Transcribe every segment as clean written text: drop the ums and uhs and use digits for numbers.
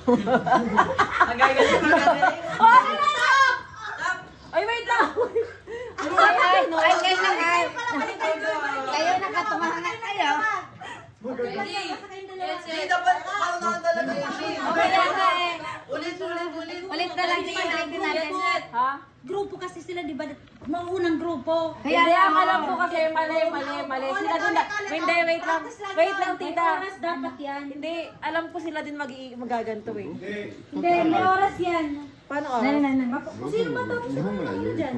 Ang gagaling ko gagaling. Ay, wait lang! Ay, kayo lang ay. Kayo nakatumahan na kayo. Hindi, dapat paunahan talaga yung shit. Okay lang nga eh. Ulit. Ulit na lang din natin. Ha? Grupo kasi sila, di ba? Maunang grupo. Hindi, ang alam ko kasi mali. Sila din hindi, wait lang, tita. Oras dapat yan. Hindi, alam ko sila din magaganto eh. Hindi, may oras yan. Paano oras? Kung sino man tapos na ano dyan?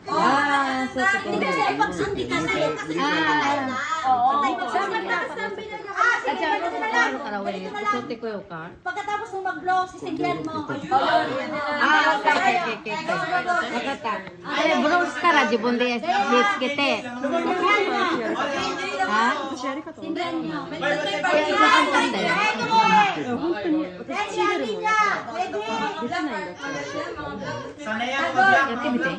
So Hindi kasi pag-sundi ka na yun. Kasi Oo. At saka ano klaro ka raw eh. Kusuti ko yung car. Pagkatapos mo mag-blow, sisigyan mo. Okay. Nakata. Ay, bros ka ra, jibundi hits kite. Ha? Sindihan niyo. Kaya isa kang tanda yun. Ready, Alina! Ready! Yung kibite.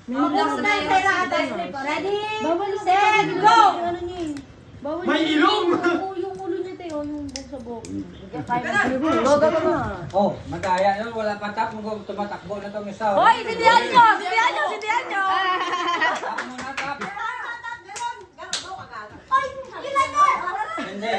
Mag-blow na yung pera atas. Ready, set, go! May ilong! Yung ulo niya tayo, yung bugsabok. Oh, magaya yun. Wala pa tap. Tumatakbo na itong isa. Hoy, sindihan nyo! Tap mo na tap. Ay, ilan mo? Hindi.